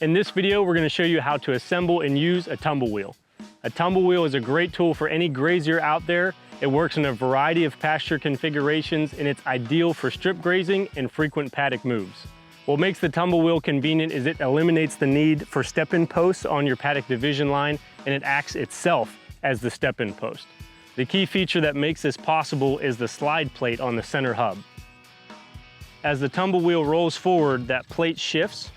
In this video, we're going to show you how to assemble and use a tumble wheel. A tumble wheel is a great tool for any grazier out there. It works in a variety of pasture configurations and it's ideal for strip grazing and frequent paddock moves. What makes the tumble wheel convenient is it eliminates the need for step-in posts on your paddock division line, and it acts itself as the step-in post. The key feature that makes this possible is the slide plate on the center hub. As the tumble wheel rolls forward, that plate shifts,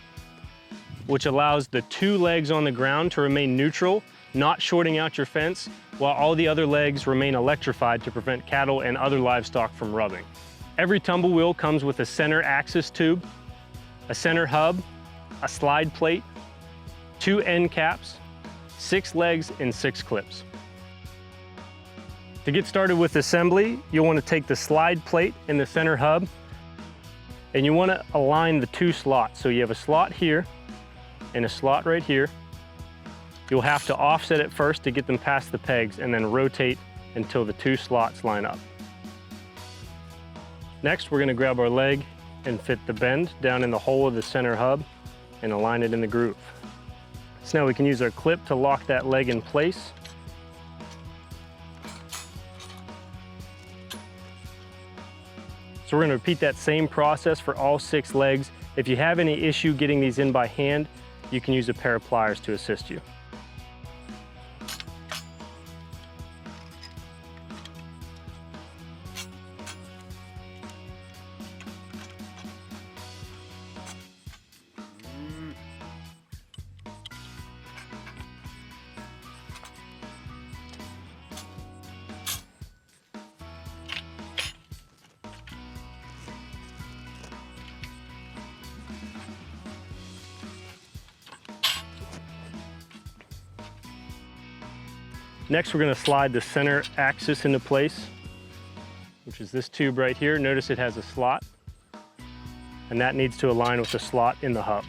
which allows the two legs on the ground to remain neutral, not shorting out your fence, while all the other legs remain electrified to prevent cattle and other livestock from rubbing. Every tumble wheel comes with a center axis tube, a center hub, a slide plate, 2 end caps, 6 legs, and 6 clips. To get started with assembly, you'll want to take the slide plate and the center hub, and you want to align the 2 slots. So you have a slot here and a slot right here. You'll have to offset it first to get them past the pegs and then rotate until the 2 slots line up. Next, we're going to grab our leg and fit the bend down in the hole of the center hub and align it in the groove. So now we can use our clip to lock that leg in place. So we're going to repeat that same process for all 6 legs. If you have any issue getting these in by hand, you can use a pair of pliers to assist you. Next, we're going to slide the center axis into place, which is this tube right here. Notice it has a slot, and that needs to align with the slot in the hub.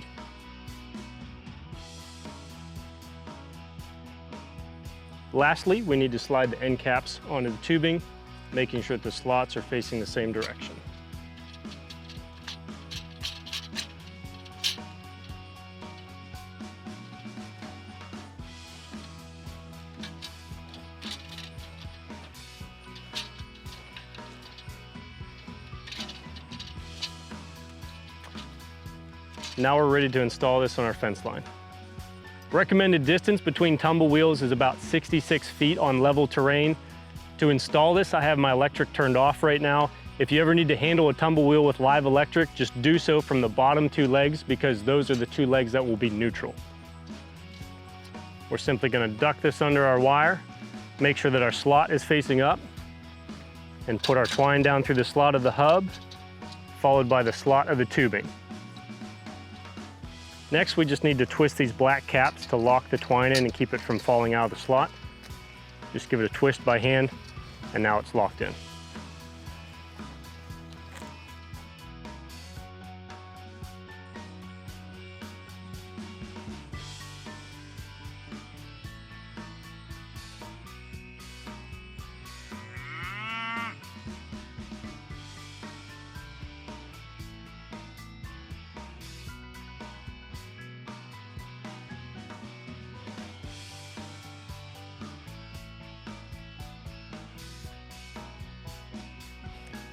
Lastly, we need to slide the end caps onto the tubing, making sure that the slots are facing the same direction. Now we're ready to install this on our fence line. Recommended distance between tumble wheels is about 66 feet on level terrain. To install this, I have my electric turned off right now. If you ever need to handle a tumble wheel with live electric, just do so from the bottom 2 legs because those are the 2 legs that will be neutral. We're simply going to duck this under our wire, make sure that our slot is facing up, and put our twine down through the slot of the hub, followed by the slot of the tubing. Next, we just need to twist these black caps to lock the twine in and keep it from falling out of the slot. Just give it a twist by hand, and now it's locked in.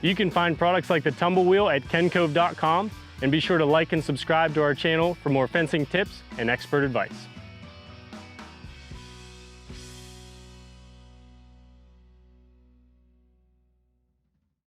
You can find products like the tumble wheel at kencove.com, and be sure to like and subscribe to our channel for more fencing tips and expert advice.